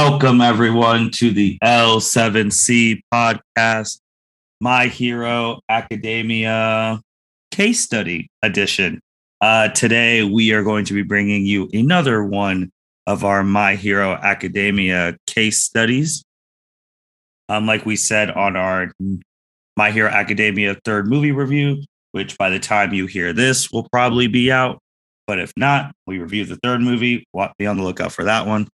Welcome, everyone, to the L7C podcast, My Hero Academia case study edition. Today, we are going to be bringing you another one of our My Hero Academia case studies. Like we said on our My Hero Academia third movie review, which by the time you hear this will probably be out. But if not, we reviewed the third movie. Be on the lookout for that one.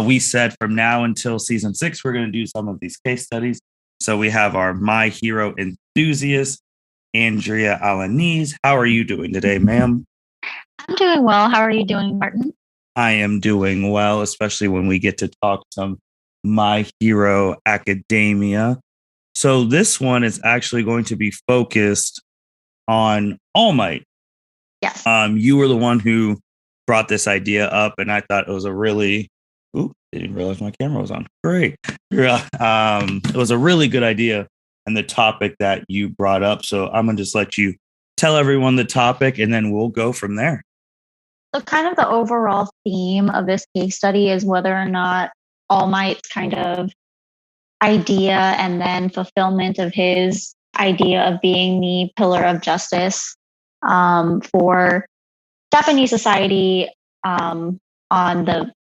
We said from now until season 6, we're going to do some of these case studies. So we have our My Hero enthusiast, Andrea Alanis. How are you doing today, ma'am? I'm doing well. How are you doing, Martin? I am doing well, especially when we get to talk some My Hero Academia. So this one is actually going to be focused on All Might. Yes. You were the one who brought this idea up, and I thought it was a really didn't realize my camera was on. Great. It was a really good idea and the topic that you brought up. So I'm going to just let you tell everyone the topic and then we'll go from there. So kind of the overall theme of this case study is whether or not All Might's kind of idea and then fulfillment of his idea of being the pillar of justice for Japanese society on the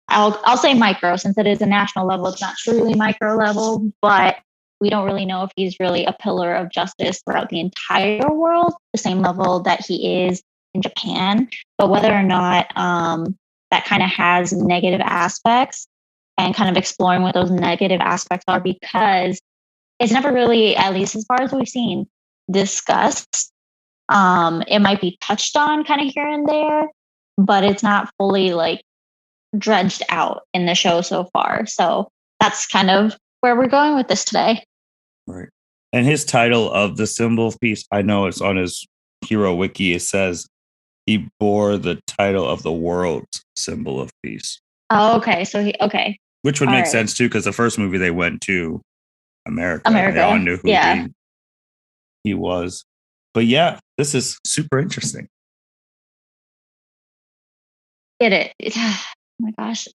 I'll say micro, since it is a national level. It's not truly micro level, but we don't really know if he's really a pillar of justice throughout the entire world, the same level that he is in Japan. But whether or not that kind of has negative aspects and kind of exploring what those negative aspects are, because it's never really, at least as far as we've seen, discussed. It might be touched on kind of here and there, but it's not fully like dredged out in the show so far. So that's kind of where we're going with this today. Right. And his title of the symbol of peace, I know it's on his hero wiki. It says he bore the title of the world's symbol of peace. Oh, okay. So okay. Which would make sense too, because the first movie they went to America. They all knew who he was. But yeah, this is super interesting. Oh my gosh.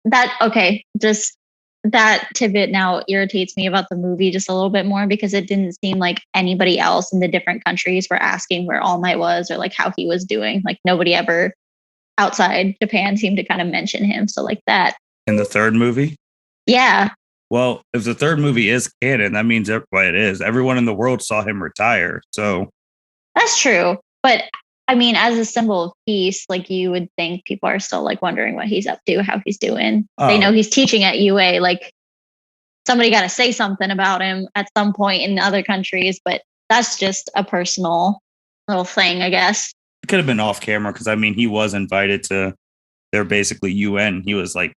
Just that tidbit now irritates me about the movie just a little bit more, because it didn't seem like anybody else in the different countries were asking where All Might was or like how he was doing. Like nobody ever outside Japan seemed to kind of mention him. So like that. In the third movie? Yeah. Well, if the third movie is canon, that means it is. Everyone in the world saw him retire. So that's true. But I mean, as a symbol of peace, like you would think people are still like wondering what he's up to, how he's doing. They know he's teaching at UA. Like somebody got to say something about him at some point in other countries, but that's just a personal little thing, I guess. It could have been off camera because I mean, he was invited to their basically UN. He was like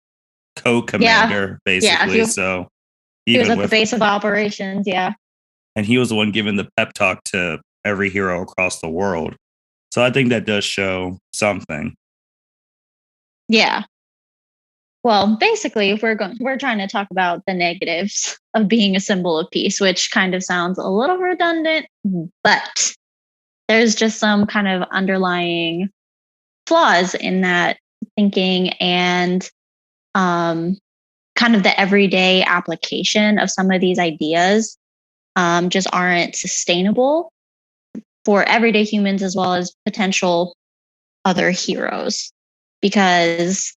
co-commander, basically. Yeah, so he was at the base of operations. Yeah. And he was the one giving the pep talk to every hero across the world. So I think that does show something. Yeah. Well, basically, we're trying to talk about the negatives of being a symbol of peace, which kind of sounds a little redundant, but there's just some kind of underlying flaws in that thinking, and kind of the everyday application of some of these ideas just aren't sustainable for everyday humans as well as potential other heroes. Because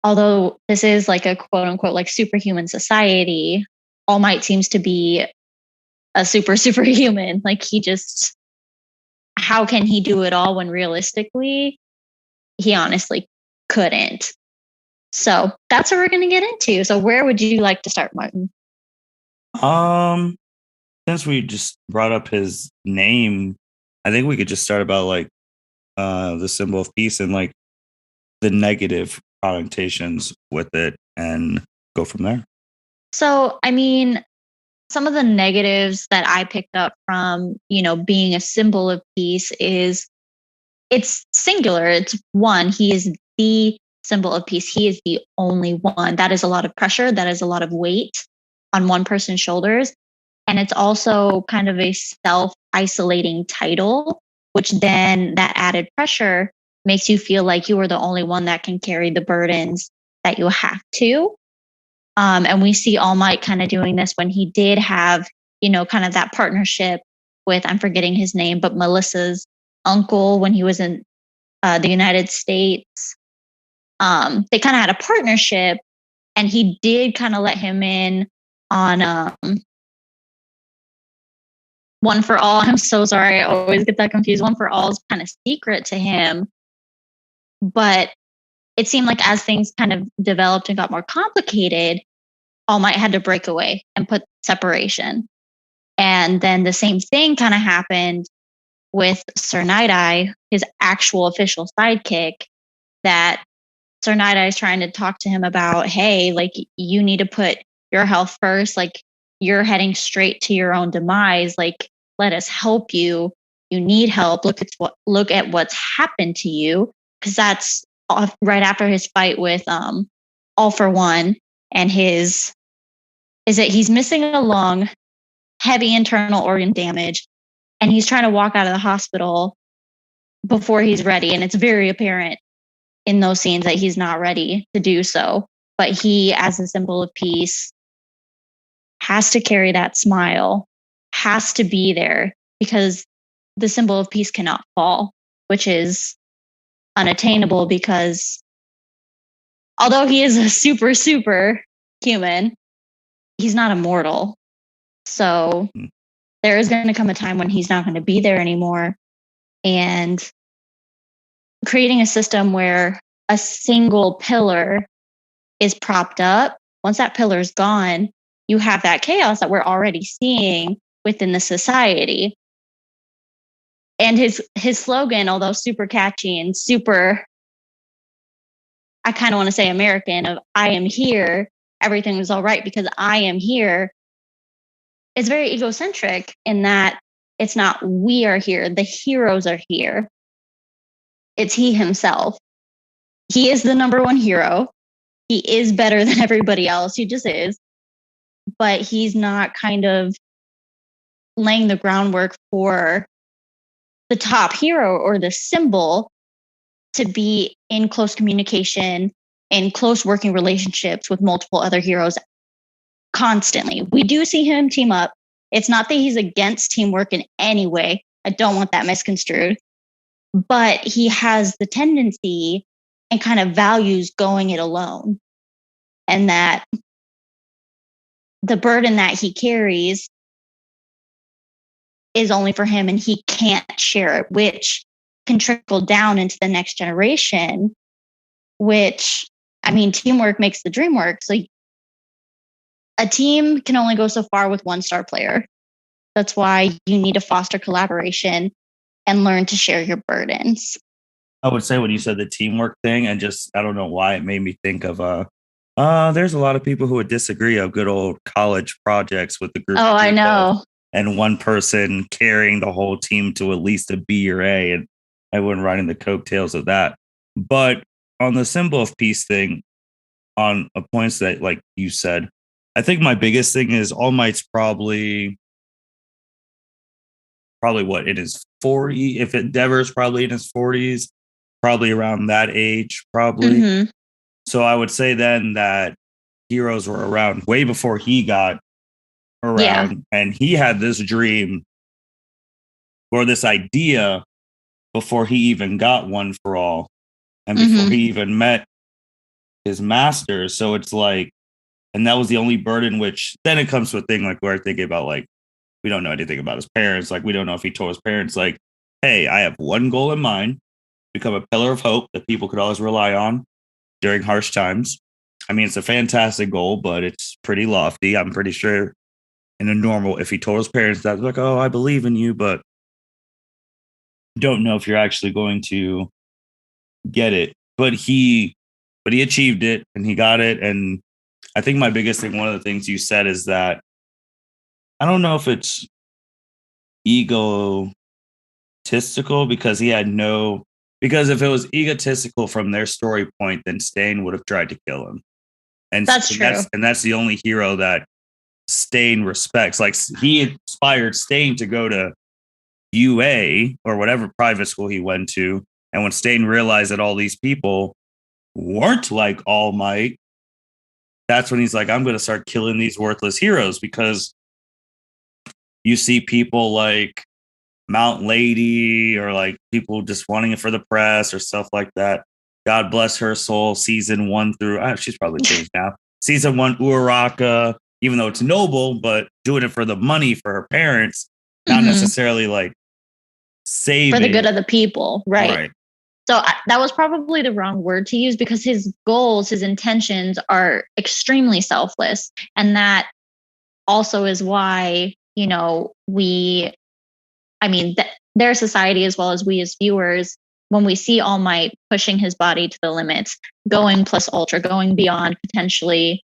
although this is like a quote unquote like superhuman society, All Might seems to be a superhuman. Like how can he do it all when realistically he honestly couldn't? So that's what we're going to get into. So where would you like to start, Martin? Since we just brought up his name, I think we could just start about like the symbol of peace and like the negative connotations with it and go from there. So, I mean, some of the negatives that I picked up from, being a symbol of peace is it's singular. It's one. He is the symbol of peace. He is the only one. That is a lot of pressure. That is a lot of weight on one person's shoulders. And it's also kind of a self-isolating title, which then that added pressure makes you feel like you are the only one that can carry the burdens that you have to. And we see All Might kind of doing this when he did have, kind of that partnership with, I'm forgetting his name, but Melissa's uncle when he was in the United States. They kind of had a partnership, and he did kind of let him in on One for All. I'm so sorry. I always get that confused. One for All is kind of secret to him. But it seemed like as things kind of developed and got more complicated, All Might had to break away and put separation. And then the same thing kind of happened with Sir Night-Eye, his actual official sidekick, that Sir Night-Eye is trying to talk to him about, hey, like, you need to put your health first. Like, you're heading straight to your own demise. Like, let us help you. You need help. Look at what's happened to you. Because that's right after his fight with All for One, and he's missing a lung, heavy internal organ damage, and he's trying to walk out of the hospital before he's ready. And it's very apparent in those scenes that he's not ready to do so. But he, as a symbol of peace, has to carry that smile, has to be there, because the symbol of peace cannot fall, which is unattainable, because although he is a super, super human, he's not immortal. So there is going to come a time when he's not going to be there anymore. And creating a system where a single pillar is propped up, once that pillar is gone, you have that chaos that we're already seeing within the society. And his slogan, although super catchy and super, I kind of want to say American, of I am here, everything is all right because I am here, is very egocentric in that it's not we are here, the heroes are here. It's he himself. He is the number one hero. He is better than everybody else. He just is. But he's not kind of laying the groundwork for the top hero or the symbol to be in close communication, in close working relationships with multiple other heroes constantly. We do see him team up. It's not that he's against teamwork in any way. I don't want that misconstrued. But he has the tendency and kind of values going it alone. And that the burden that he carries is only for him and he can't share it, which can trickle down into the next generation, which, I mean, teamwork makes the dream work. So a team can only go so far with one star player. That's why you need to foster collaboration and learn to share your burdens. I would say when you said the teamwork thing, and just, I don't know why it made me think of, there's a lot of people who would disagree of good old college projects with the group. Oh, I know. And one person carrying the whole team to at least a B or A, and I wouldn't ride in the coattails of that. But on the symbol of peace thing, on a points that, like you said, I think my biggest thing is All Might's probably what, in his 40s. If Endeavor's probably in his 40s, probably around that age, probably. Mm-hmm. So I would say then that heroes were around way before he got around. Yeah. And he had this dream or this idea before he even got One for All and before he even met his master. So it's like, and that was the only burden, which then it comes to a thing like where I think about, like, we don't know anything about his parents. Like, we don't know if he told his parents, like, hey, I have one goal in mind, become a pillar of hope that people could always rely on during harsh times. I mean, it's a fantastic goal, but it's pretty lofty. I'm pretty sure in a normal, if he told his parents that, like, oh, I believe in you, but don't know if you're actually going to get it. But he achieved it and he got it. And I think my biggest thing, one of the things you said is that I don't know if it's egotistical because because if it was egotistical from their story point, then Stain would have tried to kill him. And that's true. That's the only hero that Stain respects. Like, he inspired Stain to go to UA or whatever private school he went to. And when Stain realized that all these people weren't like All Might, that's when he's like, I'm going to start killing these worthless heroes, because you see people like Mount Lady, or like people just wanting it for the press or stuff like that. God bless her soul. Season 1 through, she's probably changed now. Season 1, Uraraka, even though it's noble, but doing it for the money for her parents, not necessarily like saving. For the good of the people. Right. So that was probably the wrong word to use, because his goals, his intentions are extremely selfless. And that also is why, their society, as well as we as viewers, when we see All Might pushing his body to the limits, going plus ultra, going beyond, potentially,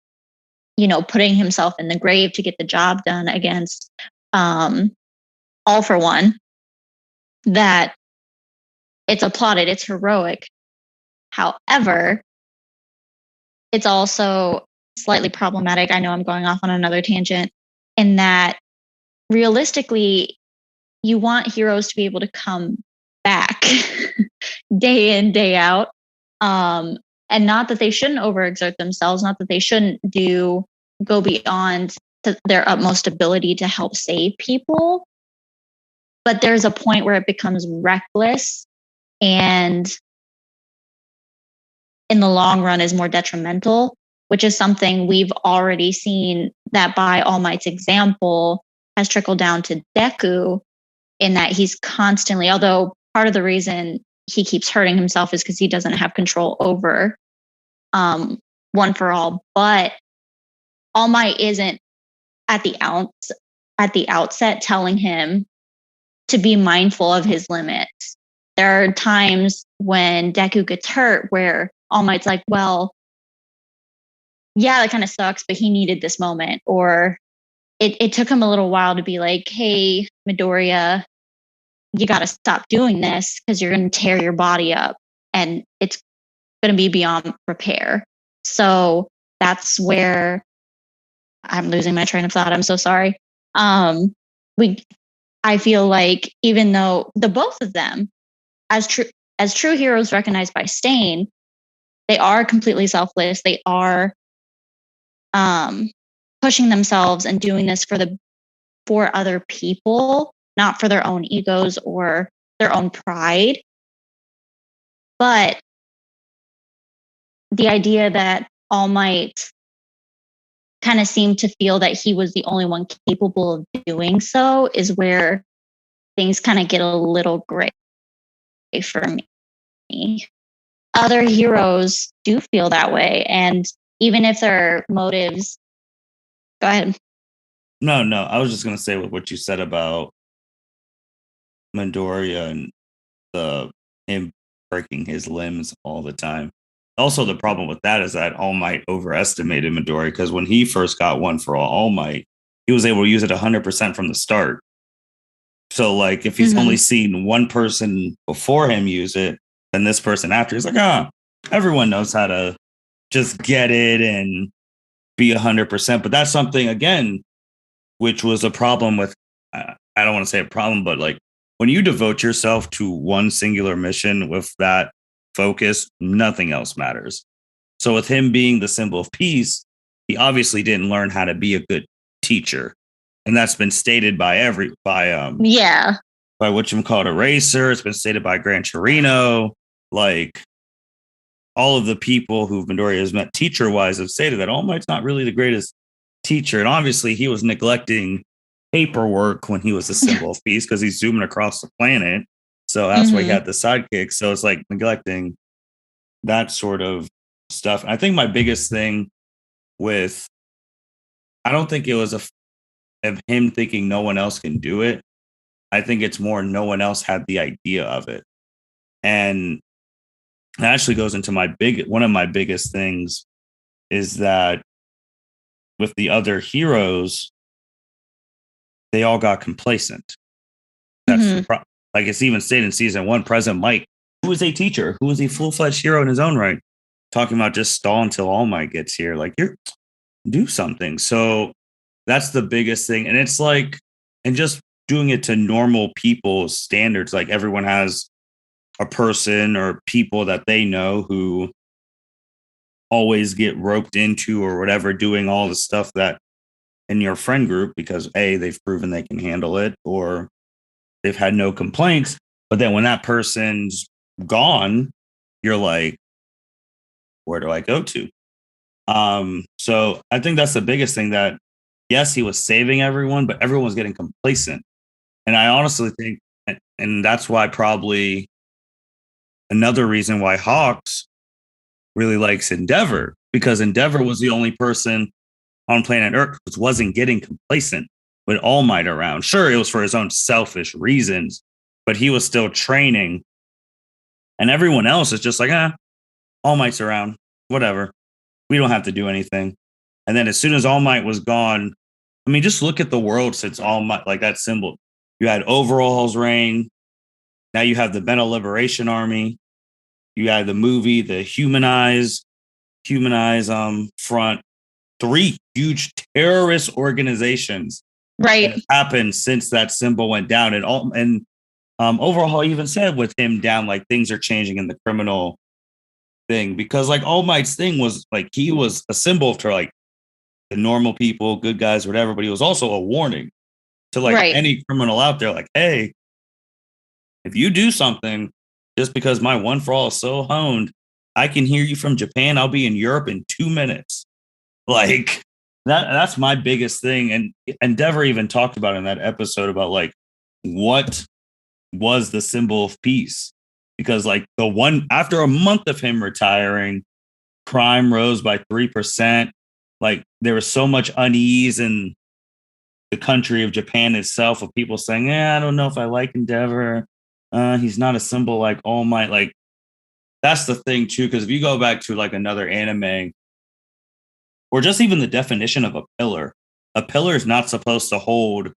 putting himself in the grave to get the job done against All for One, that it's applauded, it's heroic. However, it's also slightly problematic. I know I'm going off on another tangent, in that realistically, you want heroes to be able to come back day in, day out. And not that they shouldn't overexert themselves, not that they shouldn't go beyond their utmost ability to help save people. But there's a point where it becomes reckless, and in the long run is more detrimental, which is something we've already seen that by All Might's example has trickled down to Deku, in that he's constantly, although part of the reason he keeps hurting himself is because he doesn't have control over One for All, but All Might isn't at the outset telling him to be mindful of his limits. There are times when Deku gets hurt where All Might's like, well, yeah, that kind of sucks, but he needed this moment. Or it took him a little while to be like, hey, Midoriya, you got to stop doing this, because you're going to tear your body up and it's going to be beyond repair. So that's where I'm losing my train of thought. I'm so sorry. I feel like, even though the both of them, as true heroes recognized by Stain, they are completely selfless. They are pushing themselves and doing this for other people, not for their own egos or their own pride. But the idea that All Might kind of seemed to feel that he was the only one capable of doing so is where things kind of get a little gray for me. Other heroes do feel that way, and even if their motives, go ahead. No, I was just going to say what you said about Midoriya and him breaking his limbs all the time. Also, the problem with that is that All Might overestimated Midoriya, because when he first got One for All Might, he was able to use it 100% from the start. So, like, if he's only seen one person before him use it, then this person after, he's like, everyone knows how to just get it and be 100%. But that's something, again, which was a problem with, I don't want to say a problem, but like, when you devote yourself to one singular mission with that focus, nothing else matters. So with him being the symbol of peace, he obviously didn't learn how to be a good teacher. And that's been stated by whatchamacallit Eraser. It's been stated by Gran Torino. Like, all of the people who Midoriya has met teacher-wise have stated that All Might's not really the greatest teacher. And obviously he was neglecting paperwork when he was a symbol of peace, because he's zooming across the planet. So that's why he had the sidekick. So it's like neglecting that sort of stuff. And I think my biggest thing with, I don't think it was of him thinking no one else can do it. I think it's more no one else had the idea of it. And it actually goes into one of my biggest things is that with the other heroes, they all got complacent. That's the problem. Like, it's even stated in season 1, President Mike, who is a teacher, who is a full-fledged hero in his own right, talking about just stall until All Might gets here. Like, do something. So that's the biggest thing. And it's like, and just doing it to normal people's standards. Like, everyone has a person or people that they know who always get roped into or whatever, doing all the stuff that in your friend group because A, they've proven they can handle it or they've had no complaints. But then when that person's gone, you're like, where do I go to? So I think that's the biggest thing that yes, he was saving everyone, but everyone was getting complacent. And I honestly think, and that's why probably another reason why Hawks really likes Endeavor, because Endeavor was the only person on planet Earth who wasn't getting complacent with All Might around. Sure, it was for his own selfish reasons, but he was still training. And everyone else is just like, All Might's around, whatever. We don't have to do anything. And then as soon as All Might was gone, I mean, just look at the world since All Might, like that symbol. You had Overall's reign. Now you have the Bena Liberation Army. You had the movie, the Humanize Front. 3 huge terrorist organizations Right. that have happened since that symbol went down. And Overhaul even said with him down, like things are changing in the criminal thing because like All Might's thing was like he was a symbol for like the normal people, good guys, whatever, but he was also a warning to like any criminal out there, like, hey, if you do something just because my one for all is so honed, I can hear you from Japan. I'll be in Europe in 2 minutes. Like that's my biggest thing. And Endeavor even talked about in that episode about like what was the symbol of peace. Because like the one after a month of him retiring, crime rose by 3%. Like there was so much unease in the country of Japan itself of people saying, I don't know if I like Endeavor. He's not a symbol like All Might. Like that's the thing too. Because if you go back to like another anime, or just even the definition of a pillar is not supposed to hold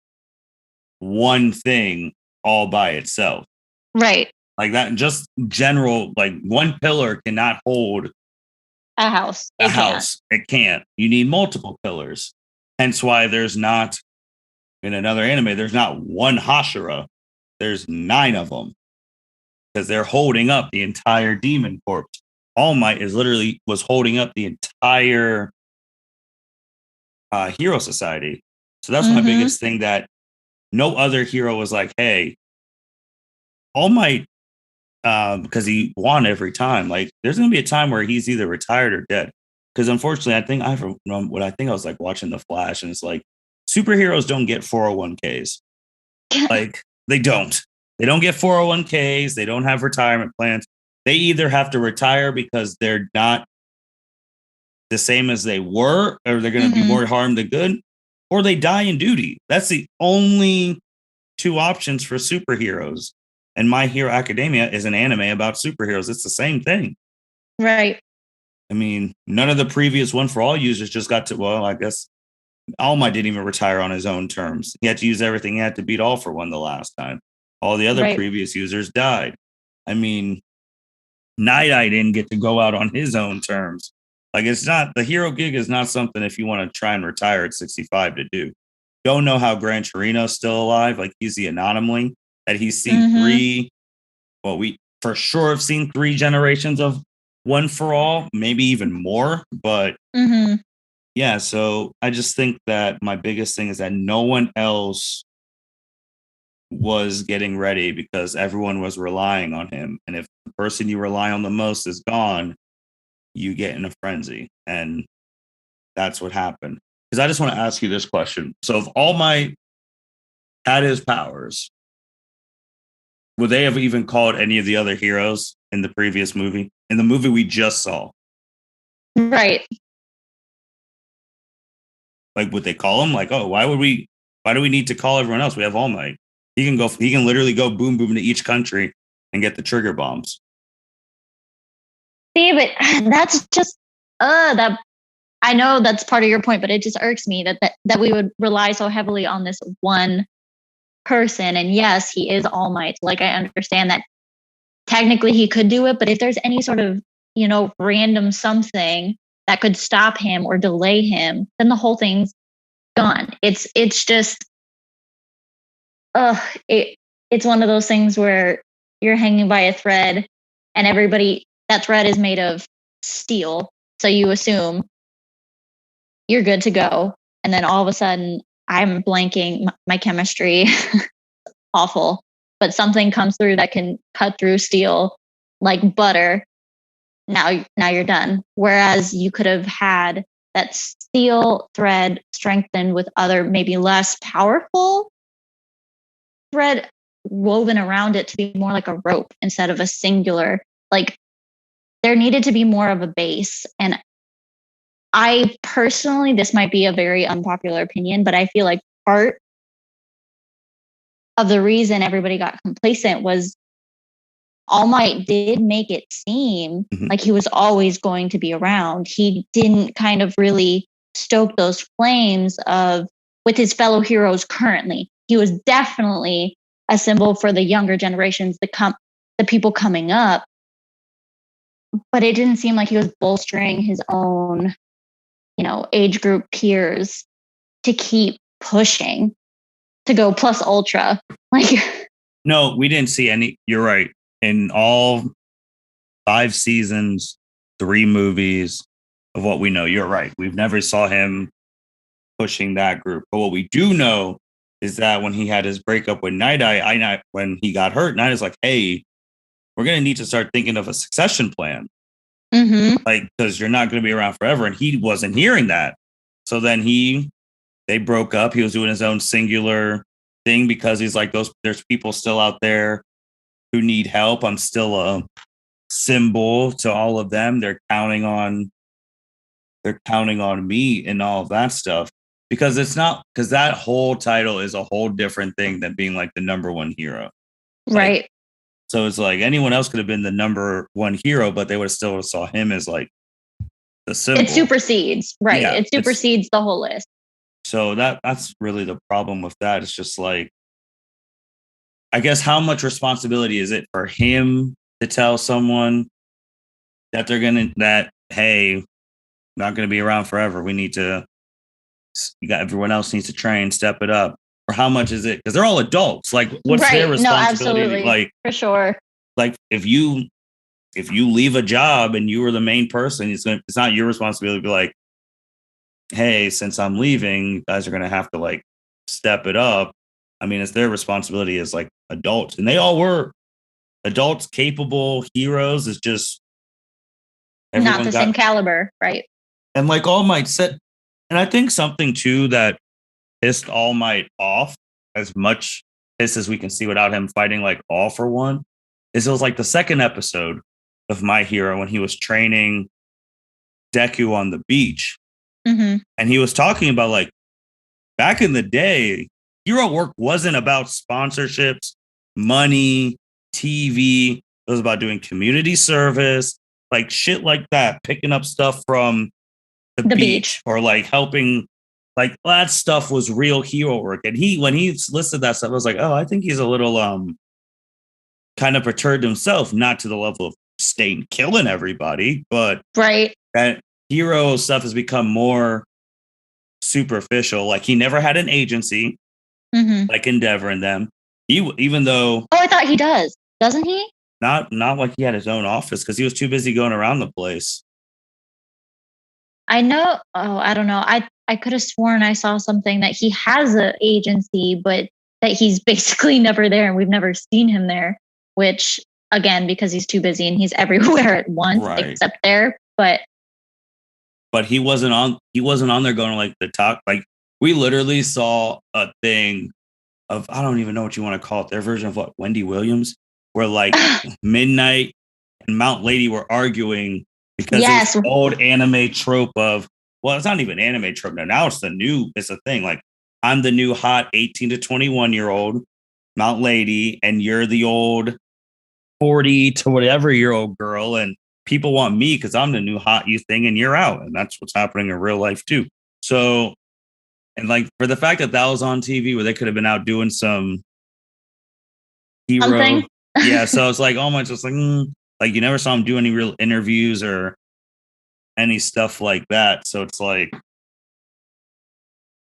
one thing all by itself. Right. Like that, just general, like one pillar cannot hold a house. It can't. You need multiple pillars. Hence why there's not, in another anime, there's not one Hashira. There's 9 of them. Because they're holding up the entire demon corpse. All Might was holding up the entire hero society. So that's my biggest thing, that no other hero was like, hey, All Might, because he won every time. Like there's going to be a time where he's either retired or dead. Because unfortunately, I think I was like watching The Flash, and it's like superheroes don't get 401ks. Like they don't. They don't get 401ks. They don't have retirement plans. They either have to retire because they're not the same as they were, or they're going to be more harm than good, or they die in duty. That's the only 2 options for superheroes. And My Hero Academia is an anime about superheroes. It's the same thing. Right. I mean, none of the previous One for All users just got to, well, I guess All Might didn't even retire on his own terms. He had to use everything he had to beat All for One the last time. All the other previous users died. I mean, Night Eye didn't get to go out on his own terms. Like it's not, the hero gig is not something if you want to try and retire at 65 to do. Don't know how Gran Torino's still alive. Like he's the anomaly that he's seen 3. Well, we for sure have seen 3 generations of One for All, maybe even more. But yeah, so I just think that my biggest thing is that no one else was getting ready because everyone was relying on him. And if the person you rely on the most is gone, you get in a frenzy. And that's what happened. Because I just want to ask you this question. So if All Might had his powers, would they have even called any of the other heroes in the previous movie? In the movie we just saw? Right. Like, would they call him? Like, oh, why do we need to call everyone else? We have All Might. He can literally go boom boom to each country and get the trigger bombs. See, but that's just that I know that's part of your point, but it just irks me that we would rely so heavily on this one person. And yes, he is All Might. Like I understand that technically he could do it, but if there's any sort of, random something that could stop him or delay him, then the whole thing's gone. It's just it's one of those things where you're hanging by a thread and that thread is made of steel. So you assume you're good to go. And then all of a sudden, I'm blanking my chemistry, awful, but something comes through that can cut through steel like butter. Now you're done. Whereas you could have had that steel thread strengthened with other maybe less powerful thread woven around it to be more like a rope instead of a singular. Like there needed to be more of a base. And I personally, this might be a very unpopular opinion, but I feel like part of the reason everybody got complacent was All Might did make it seem like he was always going to be around. He didn't kind of really stoke those flames of with his fellow heroes currently. He was definitely a symbol for the younger generations, the people coming up. But it didn't seem like he was bolstering his own, age group peers to keep pushing to go plus ultra. Like No, we didn't see any. You're right. In all 5 seasons, 3 movies of what we know, you're right. We've never saw him pushing that group. But what we do know is that when he had his breakup with Night Eye, when he got hurt, Night Eye's like, hey, we're going to need to start thinking of a succession plan. Like, because you're not going to be around forever. And he wasn't hearing that. So then they broke up. He was doing his own singular thing because he's like, there's people still out there who need help. I'm still a symbol to all of them. They're counting on me and all of that stuff. Because that whole title is a whole different thing than being like the number one hero. Right. Like, so it's like anyone else could have been the number one hero, but they would have still saw him as like the symbol. It supersedes, right? Yeah, it supersedes the whole list. So that's really the problem with that. It's just like, I guess, how much responsibility is it for him to tell someone that hey, not gonna be around forever. Everyone else needs to train, step it up. Or how much is it? Because they're all adults. Like, what's their responsibility? No, absolutely. Like, for sure. Like, if you leave a job and you were the main person, it's not your responsibility to be like, hey, since I'm leaving, you guys are gonna have to like step it up. I mean, it's their responsibility as like adults, and they all were adults, capable heroes. It's just not the same caliber, right? And like All Might said, and I think something too that pissed All Might off, as much piss as we can see without him fighting like All for One, is it was like the second episode of My Hero when he was training Deku on the beach. And he was talking about like back in the day, hero work wasn't about sponsorships, money, TV. It was about doing community service, like shit like that, picking up stuff from the beach or like helping. Like that stuff was real hero work. And when he listed that stuff, I was like, oh, I think he's a little kind of perturbed himself, not to the level of staying killing everybody, but right. That hero stuff has become more superficial. Like he never had an agency, like Endeavor and them. Even though, I thought he does, doesn't he? Not like he had his own office because he was too busy going around the place. I know. Oh, I don't know. I could have sworn I saw something that he has an agency, but that he's basically never there, and we've never seen him there. Which, again, because he's too busy and he's everywhere at once, except there. But he wasn't on. He wasn't on there going to like the talk. Like we literally saw a thing of, I don't even know what you want to call it. Their version of what, Wendy Williams, where like Midnight and Mount Lady were arguing because it's the old anime trope of, well, it's not even anime trope now. Now it's a thing. Like I'm the new hot 18 to 21-year-old Mount Lady, and you're the old 40 to whatever year old girl, and people want me because I'm the new hot you thing, and you're out. And that's what's happening in real life too. So, and like for the fact that was on TV where they could have been out doing some hero. Yeah. So it's like almost just like, like you never saw him do any real interviews or any stuff like that. So it's like,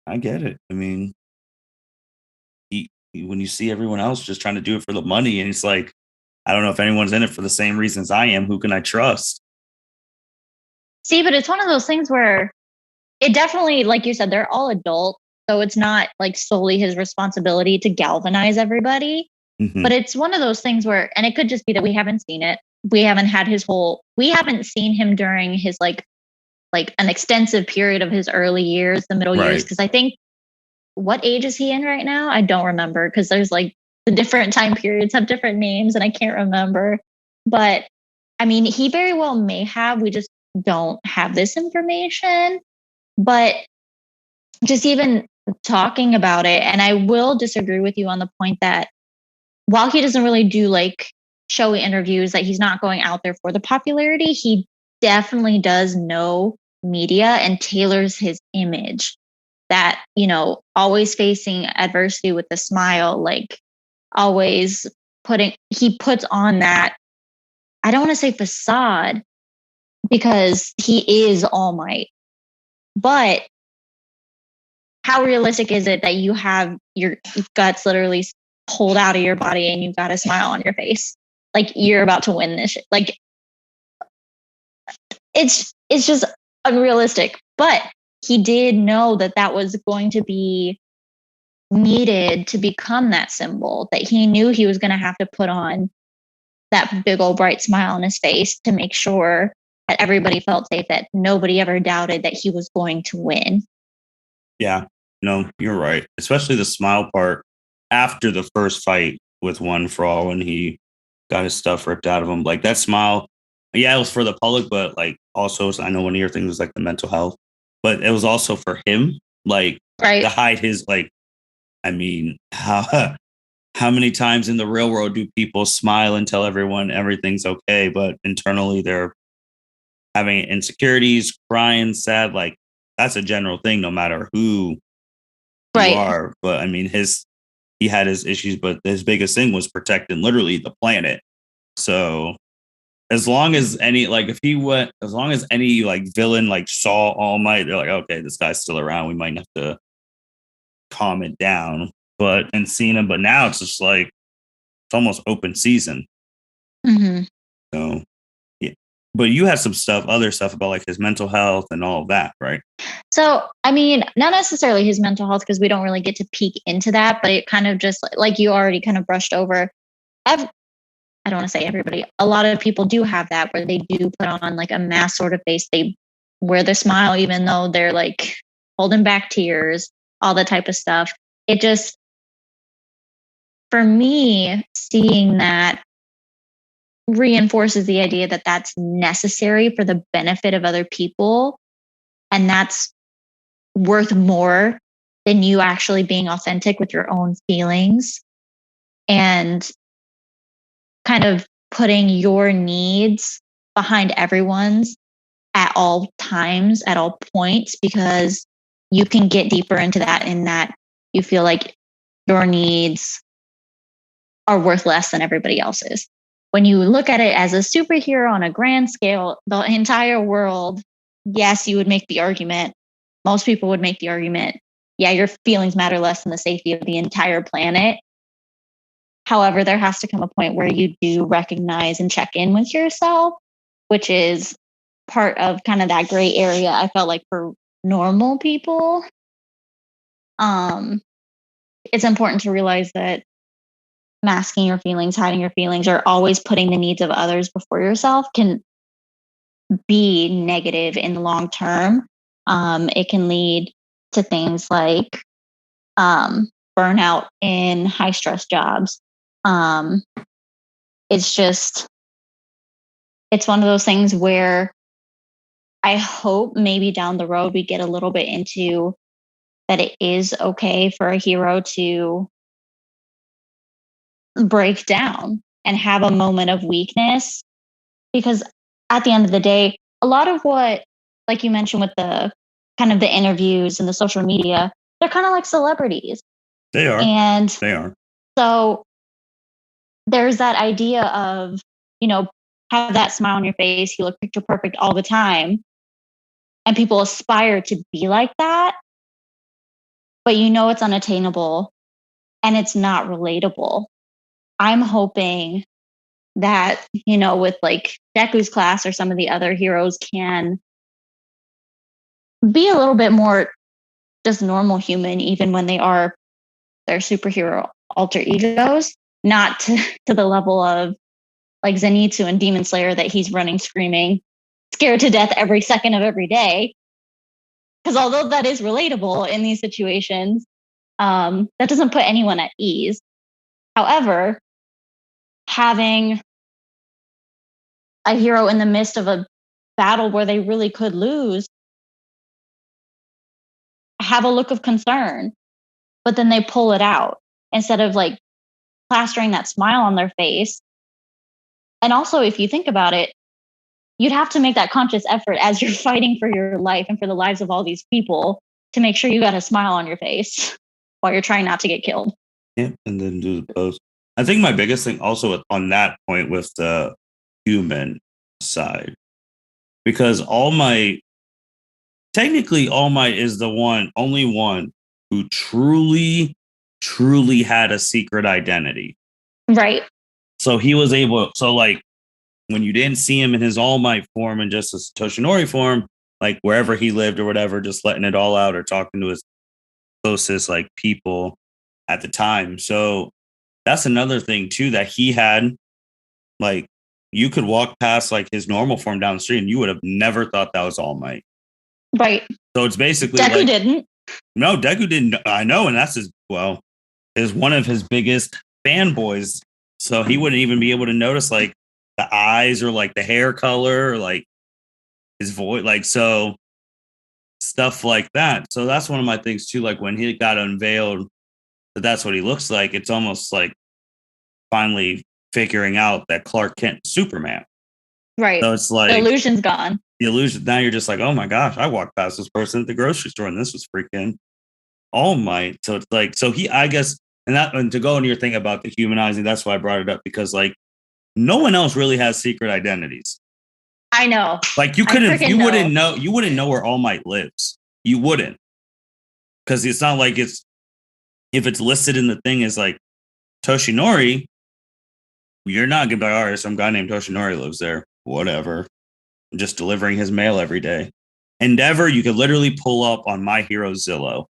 I get it. I mean, when you see everyone else just trying to do it for the money, and it's like, I don't know if anyone's in it for the same reasons I am. Who can I trust? See, but it's one of those things where it definitely, like you said, they're all adults. So it's not like solely his responsibility to galvanize everybody. Mm-hmm. But it's one of those things where, and it could just be that we haven't seen it. We haven't had we haven't seen him during his like an extensive period of his early years, the middle years. Right. Cause I think, what age is he in right now? I don't remember because there's like the different time periods have different names and I can't remember. But I mean, he very well may have. We just don't have this information. But just even talking about it, and I will disagree with you on the point that while he doesn't really do like showy interviews, that he's not going out there for the popularity, he definitely does know media and tailors his image. That, always facing adversity with a smile, like always he puts on that, I don't want to say facade because he is All Might, but how realistic is it that you have your guts literally pulled out of your body and you've got a smile on your face? Like you're about to win this shit. Like it's just unrealistic. But he did know that that was going to be needed to become that symbol, that he knew he was going to have to put on that big old bright smile on his face to make sure that everybody felt safe, that nobody ever doubted that he was going to win. Yeah, no, you're right. Especially the smile part after the first fight with One For All when he got his stuff ripped out of him. Like that smile, yeah, it was for the public, but like also, I know one of your things was like the mental health, but it was also for him, like right, to hide his like. I mean, how many times in the real world do people smile and tell everyone everything's okay, but internally they're having insecurities, crying, sad? Like that's a general thing, no matter who you right, are. But I mean, he had his issues, but his biggest thing was protecting literally the planet. So as long as any like if he went, as long as any like villain like saw All Might, they're like, okay, this guy's still around. We might have to calm it down. But and seeing him, but now it's just like it's almost open season. mm-hmm. So yeah. But you had some stuff, other stuff about like his mental health and all of that, right? So, I mean, not necessarily his mental health because we don't really get to peek into that, but it kind of just like you already kind of brushed over. I don't want to say everybody, a lot of people do have that where they do put on like a mask sort of face. They wear the smile even though they're like holding back tears, all that type of stuff. It just, for me, seeing that reinforces the idea that that's necessary for the benefit of other people. And that's worth more than you actually being authentic with your own feelings and kind of putting your needs behind everyone's at all times, at all points, because you can get deeper into that in that you feel like your needs are worth less than everybody else's. When you look at it as a superhero on a grand scale, the entire world, yes, you would make the argument. Most people would make the argument, yeah, your feelings matter less than the safety of the entire planet. However, there has to come a point where you do recognize and check in with yourself, which is part of kind of that gray area. I felt like for normal people, it's important to realize that masking your feelings, hiding your feelings, or always putting the needs of others before yourself can be negative in the long term. It can lead to things like burnout in high stress jobs. It's just, it's one of those things where I hope maybe down the road we get a little bit into that it is okay for a hero to break down and have a moment of weakness. Because at the end of the day, a lot of what, like you mentioned with the kind of the interviews and the social media, they're kind of like celebrities. They are. And They are. so there's that idea of, have that smile on your face, you look picture perfect all the time. And people aspire to be like that, but it's unattainable and it's not relatable. I'm hoping that, with like Deku's class or some of the other heroes can be a little bit more just normal human, even when they are their superhero alter egos, not to the level of like Zenitsu and Demon Slayer that he's running screaming, scared to death every second of every day. Because although that is relatable in these situations, that doesn't put anyone at ease. However, having a hero in the midst of a battle where they really could lose have a look of concern, but then they pull it out instead of like plastering that smile on their face. And also, if you think about it, you'd have to make that conscious effort as you're fighting for your life and for the lives of all these people to make sure you got a smile on your face while you're trying not to get killed. Yeah, and then do the pose. I think my biggest thing also on that point with the human side, because technically All Might is the only one who truly had a secret identity. Right. So he was able, like when you didn't see him in his All Might form and just his Toshinori form, like wherever he lived or whatever, just letting it all out or talking to his closest like people at the time. So that's another thing too, that he had, like, you could walk past like his normal form down the street and you would have never thought that was All Might. Right. So it's basically Deku like, didn't. No, Deku didn't. I know, and that's is one of his biggest fanboys. So he wouldn't even be able to notice like the eyes or like the hair color or like his voice, like so stuff like that. So that's one of my things too. Like when he got unveiled that that's what he looks like, it's almost like finally figuring out that Clark Kent is Superman. Right. So it's like the illusion's gone. The illusion. Now you're just like, oh my gosh, I walked past this person at the grocery store and this was freaking All Might. So it's like, I guess, and to go into your thing about the humanizing, that's why I brought it up, because like no one else really has secret identities. I know. Like you wouldn't know where All Might lives. You wouldn't. Because it's not like if it's listed in the thing as like Toshinori, you're not gonna be like, all right, some guy named Toshinori lives there. Whatever. I'm just delivering his mail every day. Endeavor, you could literally pull up on My Hero Zillow.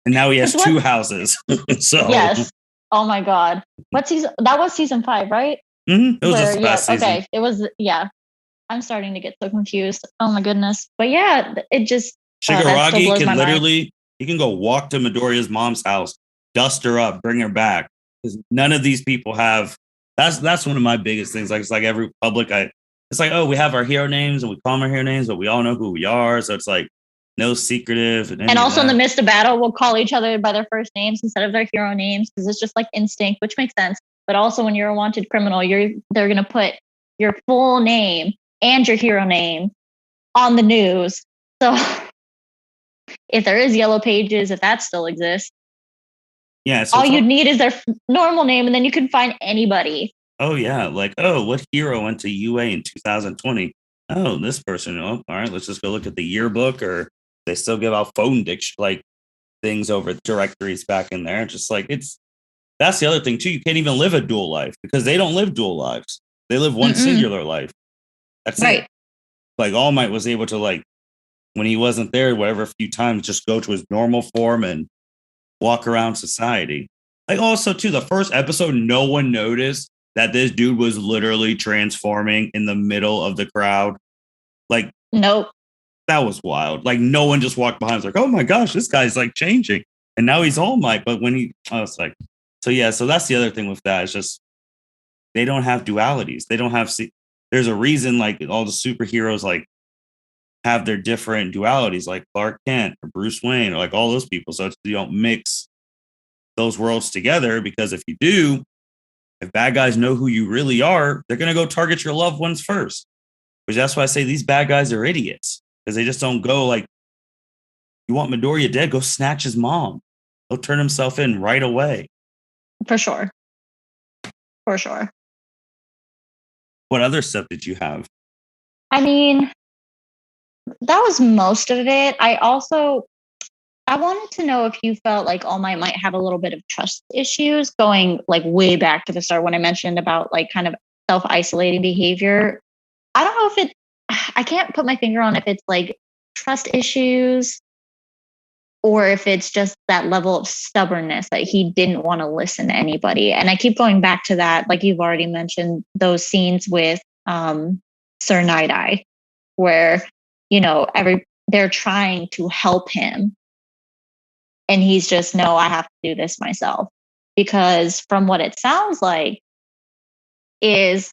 And now he has 2 houses. So yes. Oh my God. What season? That was season 5, right? Mm-hmm. It was just last season. Okay. It was, yeah. I'm starting to get so confused. Oh my goodness. But yeah, it just Shigaraki can literally, he can go walk to Midoriya's mom's house, dust her up, bring her back. Because none of these people have. That's one of my biggest things. Like it's like every public, it's like, oh, we have our hero names and we call them our hero names, but we all know who we are. So it's like no secretive. And also in the midst of battle, we'll call each other by their first names instead of their hero names because it's just like instinct, which makes sense. But also when you're a wanted criminal, they're gonna put your full name and your hero name on the news. So if there is Yellow Pages, if that still exists, yeah, so all you'd need is their normal name, and then you can find anybody. Oh yeah, like, oh, what hero went to UA in 2020? Oh, this person. Oh, all right, let's just go look at the yearbook, or they still give out phone like things over directories back in there. Just like that's the other thing too. You can't even live a dual life because they don't live dual lives. They live one singular life. That's right. It. Like All Might was able to, like, when he wasn't there, whatever, a few times, just go to his normal form and walk around society. Like also too, the first episode, no one noticed that this dude was literally transforming in the middle of the crowd. Like, nope. That was wild. Like no one just walked behind. It's like, oh my gosh, this guy's like changing. And now he's All Might. But I was like, so yeah, so that's the other thing with that. It's just, they don't have dualities. They don't have, there's a reason like all the superheroes like have their different dualities, like Clark Kent or Bruce Wayne or like all those people. So you don't mix those worlds together, because if you do, if bad guys know who you really are, they're going to go target your loved ones first. Which that's why I say these bad guys are idiots, because they just don't go like, you want Midoriya dead, go snatch his mom. He'll turn himself in right away. For sure. For sure. What other stuff did you have? I mean, that was most of it. I wanted to know if you felt like All Might might have a little bit of trust issues going like way back to the start when I mentioned about like kind of self-isolating behavior. I don't know if I can't put my finger on if it's like trust issues or if it's just that level of stubbornness that he didn't want to listen to anybody. And I keep going back to that, like you've already mentioned, those scenes with Sir Night Eye, where, you know, they're trying to help him. And he's just, no, I have to do this myself. Because from what it sounds like is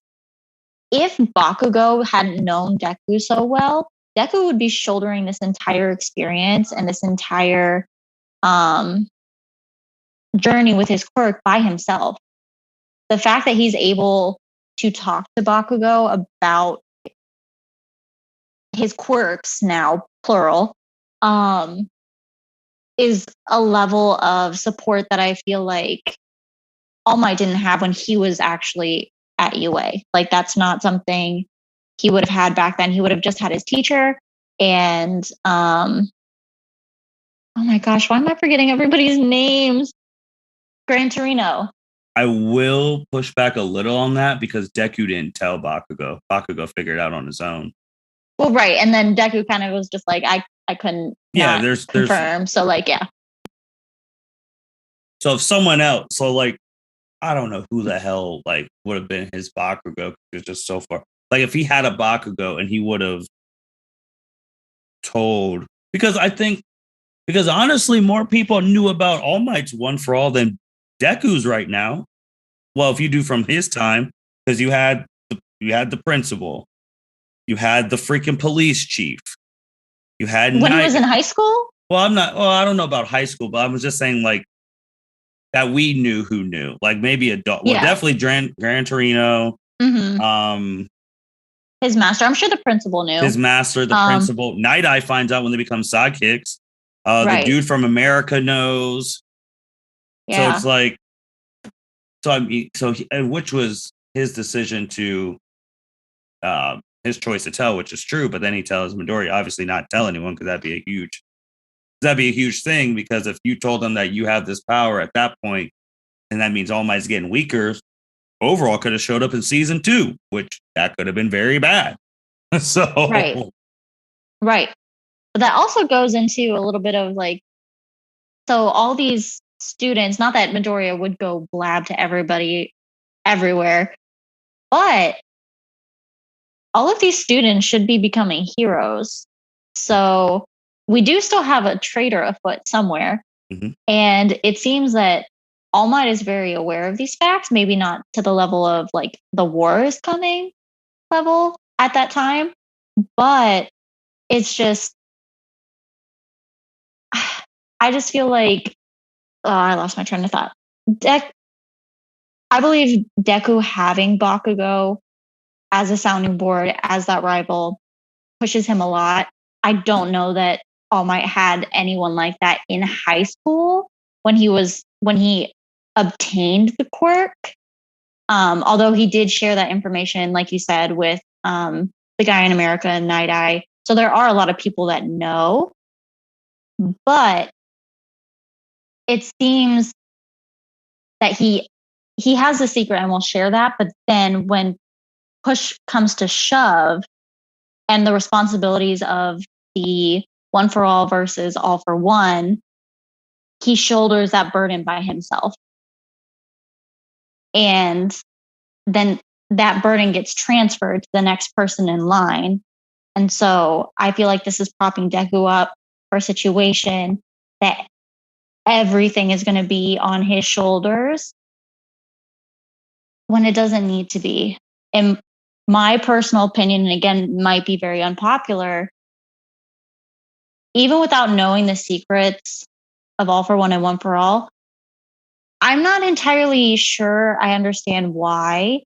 if Bakugo hadn't known Deku so well, Deku would be shouldering this entire experience and this entire journey with his quirk by himself. The fact that he's able to talk to Bakugo about his quirks now, plural, is a level of support that I feel like All Might didn't have when he was actually at UA. Like that's not something he would have had back then. He would have just had his teacher and oh my gosh, why am I forgetting everybody's names? Gran Torino. I will push back a little on that because Deku didn't tell Bakugo. Bakugo figured it out on his own. Well, right. And then Deku kind of was just like, I couldn't confirm. So like, yeah. So if someone else, so like, I don't know who the hell like would have been his Bakugo. It's just so far. Like if he had a Bakugo and he would have told, because honestly, more people knew about All Might's One for All than Deku's right now. Well, if you do from his time, because you had the principal, you had the freaking police chief, you had when he was in high school. Well, I don't know about high school, but I was just saying like that we knew who knew, like maybe adult. Yeah. Well, definitely Gran Torino. Mm-hmm. His master. I'm sure the principal knew. His master, the principal. Night Eye finds out when they become sidekicks. Right. The dude from America knows. Yeah. So it's like, which was his decision to, his choice to tell, which is true. But then he tells Midori, obviously not tell anyone because that'd be a huge thing. Because if you told them that you have this power at that point, and that means All Might's getting weaker, overall could have showed up in season 2, which that could have been very bad. So right. But that also goes into a little bit of like, so all these students, not that Midoriya would go blab to everybody everywhere, but all of these students should be becoming heroes. So we do still have a traitor afoot somewhere. Mm-hmm. And it seems that All Might is very aware of these facts, maybe not to the level of like the war is coming level at that time, but it's just, I just feel like, I lost my train of thought. I believe Deku having Bakugo as a sounding board, as that rival, pushes him a lot. I don't know that All Might had anyone like that in high school when he obtained the quirk. Although he did share that information, like you said, with the guy in America and Night Eye. So there are a lot of people that know, but it seems that he has a secret and will share that. But then when push comes to shove and the responsibilities of the One for All versus All for One, he shoulders that burden by himself. And then that burden gets transferred to the next person in line. And so I feel like this is propping Deku up for a situation that everything is going to be on his shoulders when it doesn't need to be. In my personal opinion, and again, might be very unpopular, even without knowing the secrets of All for One and One for All, I'm not entirely sure I understand why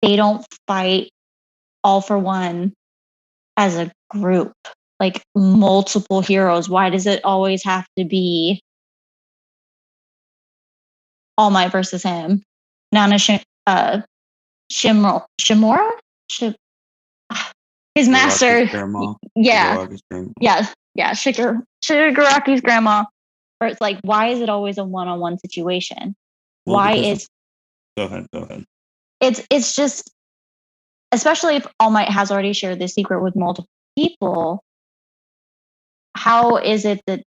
they don't fight All for One as a group, like multiple heroes. Why does it always have to be All Might versus him? Nana Shimura? His master. Yeah. Shigaraki's grandma. Where it's like, why is it always a one-on-one situation? Go ahead. It's just, especially if All Might has already shared this secret with multiple people, how is it that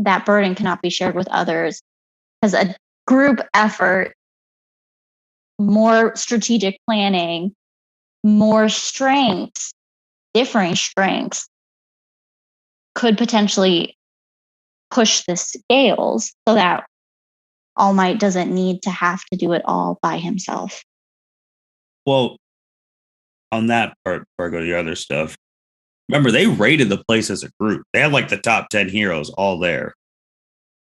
that burden cannot be shared with others? Because a group effort, more strategic planning, more strengths, differing strengths could potentially push the scales so that All Might doesn't need to have to do it all by himself. Well, on that part, before I go to the other stuff, remember they rated the place as a group. They had like the top 10 heroes all there.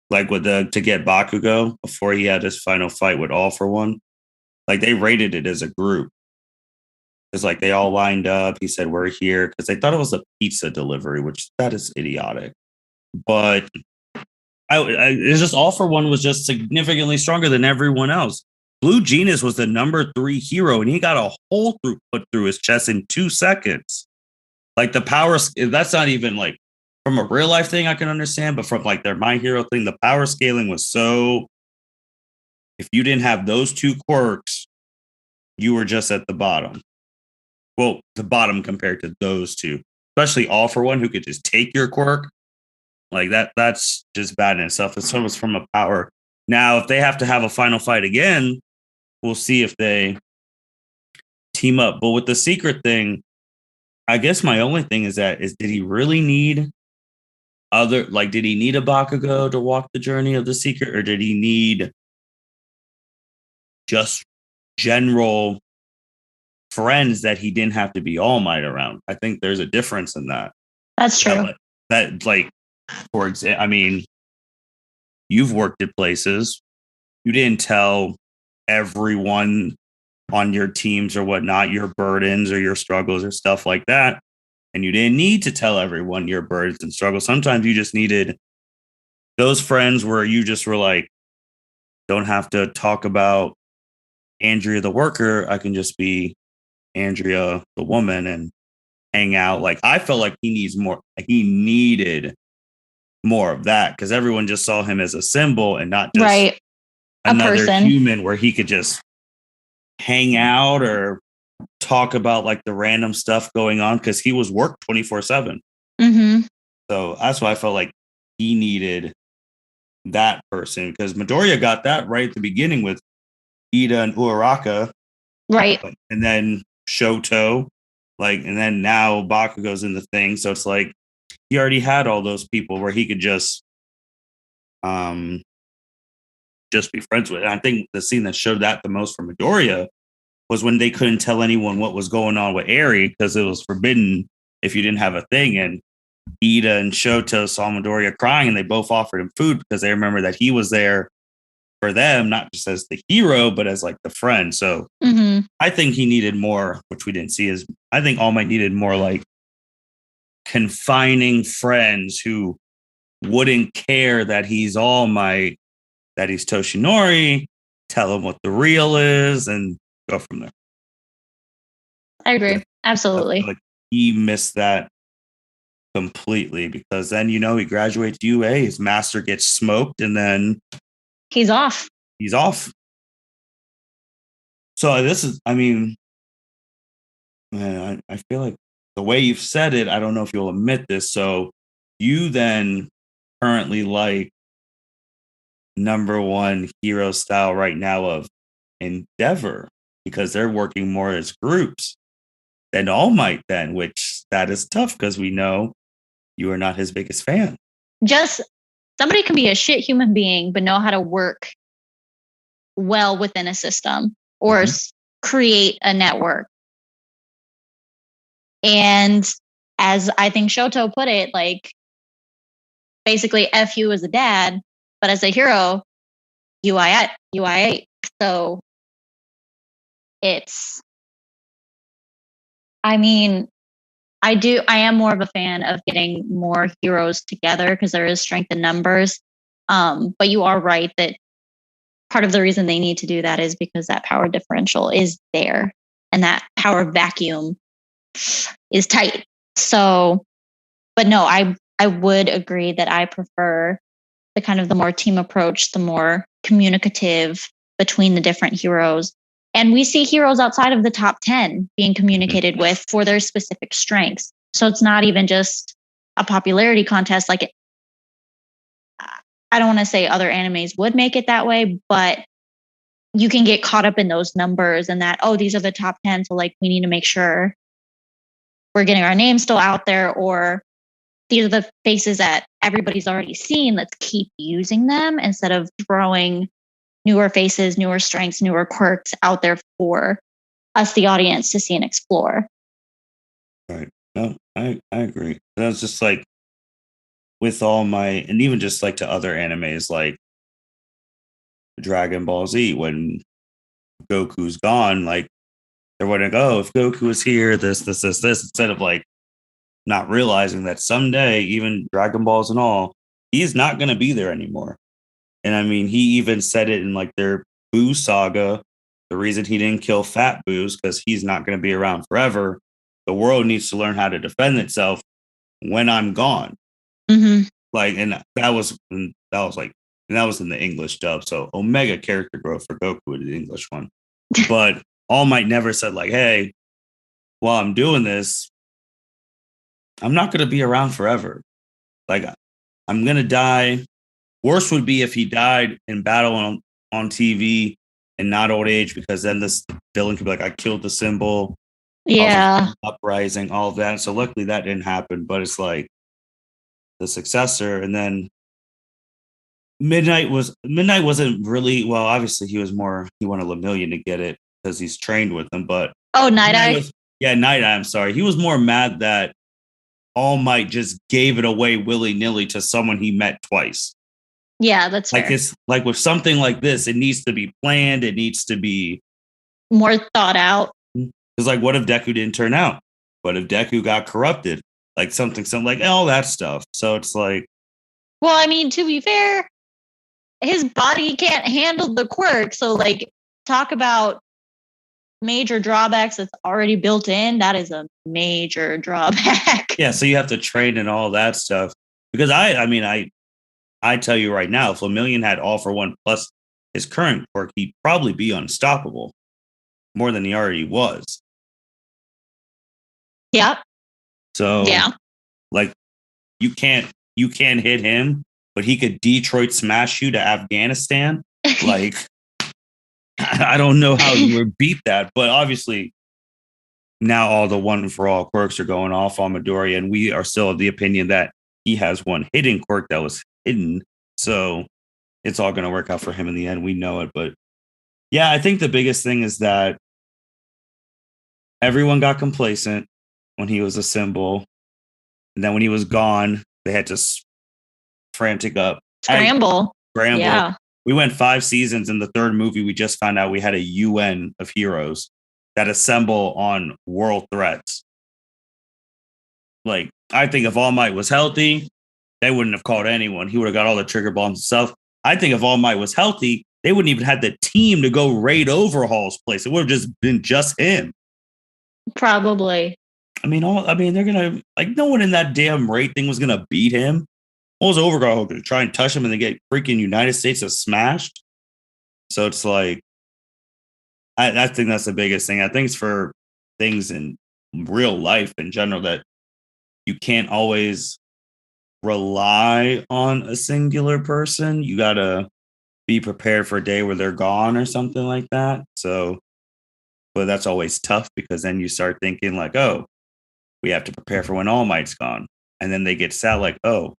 Like with to get Bakugo before he had his final fight with All for One. Like they rated it as a group. It's like they all lined up. He said, "We're here," because they thought it was a pizza delivery, which that is idiotic. But it's just All for One was just significantly stronger than everyone else. Blue Genius was the number 3 hero, and he got a hole put through his chest in 2 seconds. Like the power, that's not even like from a real life thing I can understand, but from like their My Hero thing, the power scaling was so. If you didn't have those 2 quirks, you were just at the bottom. Well, the bottom compared to those 2, especially All for One, who could just take your quirk. Like that's just bad in itself. It's almost from a power. Now, if they have to have a final fight again, we'll see if they team up. But with the secret thing, I guess my only thing is did he really need did he need a Bakugo to walk the journey of the secret, or did he need just general friends that he didn't have to be All Might around? I think there's a difference in that. That's true. For example, I mean, you've worked at places. You didn't tell everyone on your teams or whatnot your burdens or your struggles or stuff like that. And you didn't need to tell everyone your burdens and struggles. Sometimes you just needed those friends where you just were like, don't have to talk about Andrea the worker. I can just be Andrea the woman and hang out. Like I felt like he needed more of that because everyone just saw him as a symbol and not just another human where he could just hang out or talk about like the random stuff going on because he was worked 24/7. Mm-hmm. So that's why I felt like he needed that person because Midoriya got that right at the beginning with Ida and Uraraka. Right. And then Shoto, and then now Bakugo's in the thing. So it's like he already had all those people where he could just be friends with. And I think the scene that showed that the most for Midoriya was when they couldn't tell anyone what was going on with Eri because it was forbidden if you didn't have a thing. And Ida and Shoto saw Midoriya crying and they both offered him food because they remember that he was there for them, not just as the hero, but as like the friend. So I think he needed more, which we didn't see. I think All Might needed more like confining friends who wouldn't care that he's All Might, that he's Toshinori, tell him what the real is, and go from there. I agree. Absolutely. Like he missed that completely because then, he graduates UA, his master gets smoked, and then he's off. So this is, man, I feel like the way you've said it, I don't know if you'll admit this. So you then currently like number 1 hero style right now of Endeavor because they're working more as groups than All Might then, which that is tough because we know you are not his biggest fan. Just somebody can be a shit human being, but know how to work well within a system or create a network. And as I think Shoto put it, like basically F you as a dad, but as a hero, UI8. So it's, I am more of a fan of getting more heroes together because there is strength in numbers. But you are right that part of the reason they need to do that is because that power differential is there and that power vacuum is tight. So, but no, I would agree that I prefer the kind of the more team approach, the more communicative between the different heroes. And we see heroes outside of the top 10 being communicated with for their specific strengths. So it's not even just a popularity contest, like I don't want to say other animes would make it that way, but you can get caught up in those numbers and that, oh, these are the top 10. So like we need to make sure we're getting our names still out there, or these are the faces that everybody's already seen. Let's keep using them instead of throwing newer faces, newer strengths, newer quirks out there for us, the audience, to see and explore. Right. No, I agree. That's just like with All Might, and even just like to other animes like Dragon Ball Z, when Goku's gone, like they're wondering, oh, if Goku was here, this, instead of like not realizing that someday, even Dragon Balls and all, he's not going to be there anymore. And I mean, he even said it in like their Boo saga. The reason he didn't kill Fat Boo's because he's not going to be around forever. The world needs to learn how to defend itself when I'm gone. Mm-hmm. Like, and that was like, and that was in the English dub. So Omega character growth for Goku in the English one. But All Might never said like, hey, while I'm doing this, I'm not going to be around forever. Like, I'm going to die. Worst would be if he died in battle on TV and not old age, because then this villain could be like, I killed the symbol. Yeah. Uprising, all of that. So luckily that didn't happen. But it's like the successor. And then Midnight wasn't really, well, obviously he wanted Lemillion to get it because he's trained with him. But Night Eye. Night Eye, I'm sorry. He was more mad that All Might just gave it away willy-nilly to someone he met twice. Yeah, that's like fair. It's like with something like this, it needs to be planned. It needs to be more thought out. Because like, what if Deku didn't turn out? What if Deku got corrupted? Like something like all that stuff. So it's like, well, I mean, to be fair, his body can't handle the quirk. So like, talk about major drawbacks that's already built in. That is a major drawback. Yeah, so you have to train and all that stuff. Because I tell you right now, if Lemillion had All for One plus his current quirk, he'd probably be unstoppable more than he already was. Yep. So yeah, like you can't hit him, but he could Detroit smash you to Afghanistan. Like I don't know how you would beat that, but obviously now all the one for all quirks are going off on Midoriya, and we are still of the opinion that he has one hidden quirk that was hidden. So it's all going to work out for him in the end. We know it. But yeah, I think the biggest thing is that everyone got complacent when he was a symbol. And then when he was gone, they had to scramble. Yeah. We went 5 seasons. In the 3rd movie, we just found out we had a UN of heroes that assemble on world threats. Like, I think if All Might was healthy, they wouldn't have called anyone. He would have got all the trigger bombs himself. I think if All Might was healthy, they wouldn't even have the team to go raid Overhaul's place. It would have just been just him. Probably. I mean, they're gonna, like, no one in that damn raid thing was gonna beat him. What was Overhaul gonna try and touch him and then get freaking United States smashed? So it's like, I think that's the biggest thing. I think it's for things in real life in general that you can't always rely on a singular person. You gotta be prepared for a day where they're gone or something like that. So, but that's always tough because then you start thinking like, oh, we have to prepare for when All Might's gone. And then they get sad like, oh,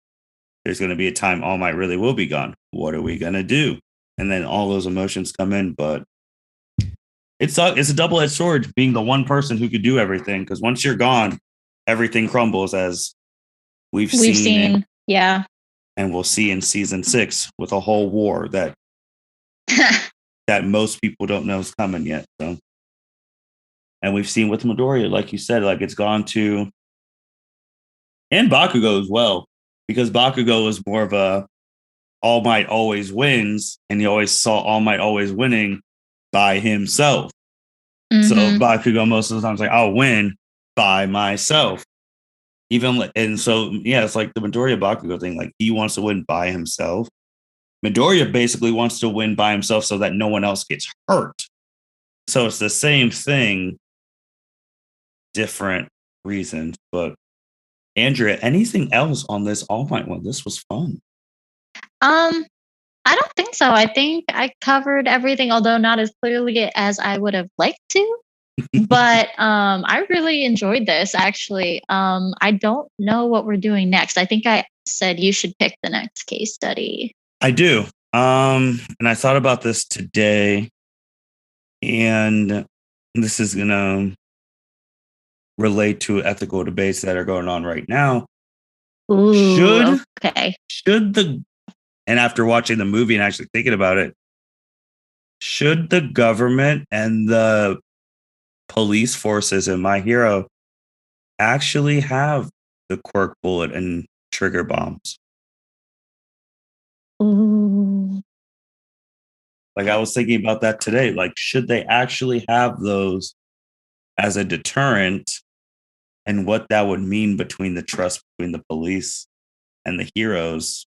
there's going to be a time All Might really will be gone. What are we going to do? And then all those emotions come in. But it's a double-edged sword being the one person who could do everything. Because once you're gone, everything crumbles, as we've seen. Yeah. And we'll see in season 6 with a whole war that that most people don't know is coming yet. So, and we've seen with Midoriya, like you said, like it's gone to, and Bakugo as well, because Bakugo was more of a All Might always wins, and he always saw All Might always winning by himself. Mm-hmm. So Bakugo most of the time is like, I'll win by myself. And so, yeah, it's like the Midoriya Bakugo thing. Like, he wants to win by himself. Midoriya basically wants to win by himself so that no one else gets hurt. So it's the same thing, different reasons. But Andrea, anything else on this All Might one? This was fun. Um, I don't think so. I think I covered everything, although not as clearly as I would have liked to. But I really enjoyed this actually. I don't know what we're doing next. I think I said you should pick the next case study. I do. And I thought about this today, and this is gonna relate to ethical debates that are going on right now. Ooh, Should okay. should the and after watching the movie and actually thinking about it, should the government and the police forces in My Hero actually have the quirk bullet and trigger bombs? Ooh. Like I was thinking about that today. Like, should they actually have those as a deterrent and what that would mean between the trust between the police and the heroes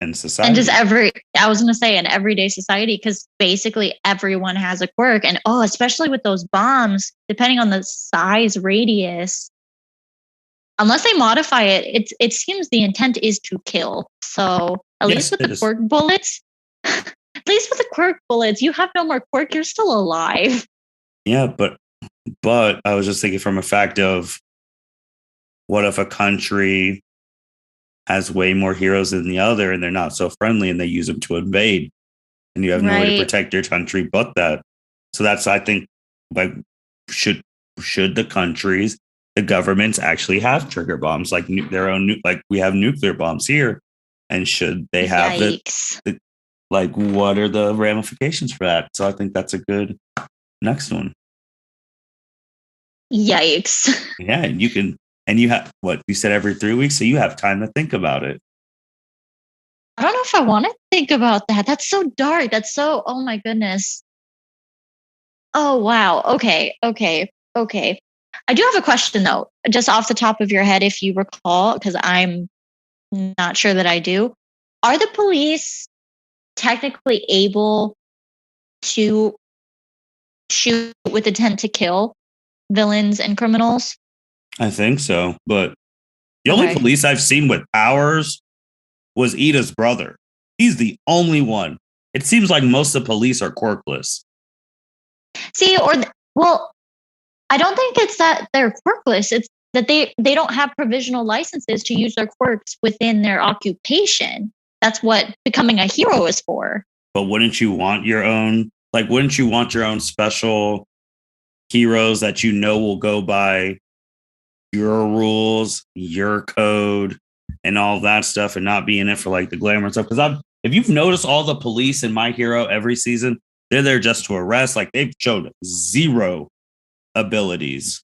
and And just society? I was going to say an everyday society, because basically everyone has a quirk. And oh, especially with those bombs, depending on the size radius, unless they modify it, it seems the intent is to kill. So at least Yes, with it the is. quirk bullets, at least with the quirk bullets, you have no more quirk. You're still alive. Yeah, but I was just thinking from a fact of what if a country has way more heroes than the other and they're not so friendly and they use them to invade and you have no way to Right. protect your country but that. So that's I think like should should the countries, the governments actually have trigger bombs like their own like we have nuclear bombs here, and should they have Yikes. the like what are the ramifications for that? So I think that's a good next one. Yikes. Yeah, and you can and you have what you said every 3 weeks, so you have time to think about it. I don't know if I want to think about that. That's so dark. That's so, oh my goodness. Oh, wow. Okay. Okay. Okay. I do have a question though, just off the top of your head, if you recall, because I'm not sure that I do. Are the police technically able to shoot with intent to kill villains and criminals? I think so, but the only Okay. police I've seen with powers was Ida's brother. He's the only one. It seems like most of the police are quirkless. See, well, I don't think it's that they're quirkless. It's that they don't have provisional licenses to use their quirks within their occupation. That's what becoming a hero is for. But wouldn't you want your own? Like, wouldn't you want your own special heroes that you know will go by your rules, your code, and all that stuff, and not be in it for like the glamour and stuff? Because if you've noticed, all the police in My Hero every season, they're there just to arrest. Like they've showed zero abilities.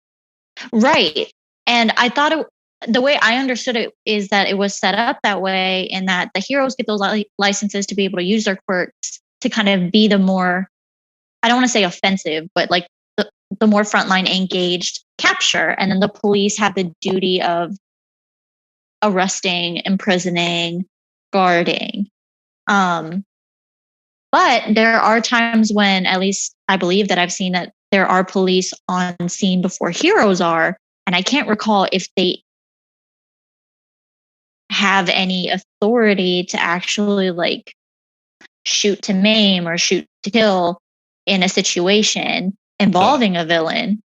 Right. And I thought the way I understood it is that it was set up that way, and that the heroes get those licenses to be able to use their quirks to kind of be the more, I don't want to say offensive, but like the more frontline engaged capture. And then the police have the duty of arresting, imprisoning, guarding. Um, but there are times when, at least I believe that I've seen that there are police on scene before heroes are. And I can't recall if they have any authority to actually like shoot to maim or shoot to kill in a situation So involving a villain.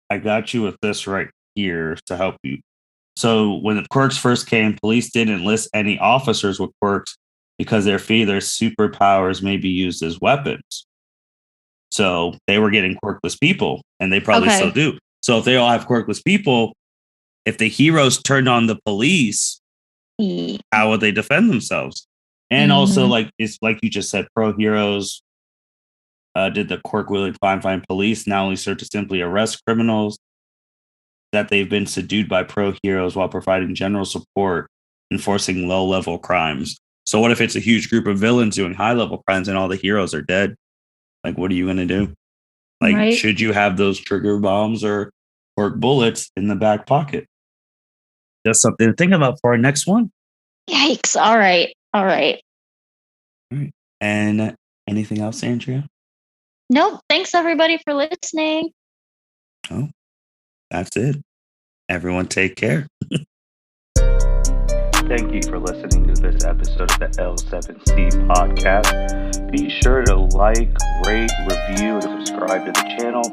I got you with this right here to help you. So when the quirks first came, police didn't list any officers with quirks because their fear their superpowers may be used as weapons. So they were getting quirkless people, and they probably still Okay. do. So if they all have quirkless people, if the heroes turned on the police, how would they defend themselves? And also, Mm-hmm. like it's like you just said, pro heroes did the quirk wielding fine police not only serve to simply arrest criminals that they've been subdued by pro heroes while providing general support enforcing low level crimes. So what if it's a huge group of villains doing high level crimes and all the heroes are dead? Like, what are you going to do? Like, Right. should you have those trigger bombs or bullets in the back pocket? That's something to think about for our next one. Yikes. All right. All right. All right. And anything else, Andrea? Nope. Thanks everybody for listening. Oh, that's it. Everyone take care. Thank you for listening to this episode of the L7C podcast. Be sure to like, rate, review, and subscribe to the channel.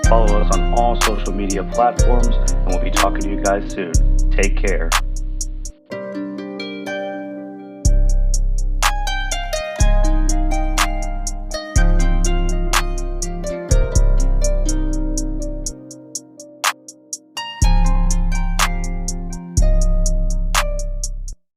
Follow us on all social media platforms, and we'll be talking to you guys soon. Take care.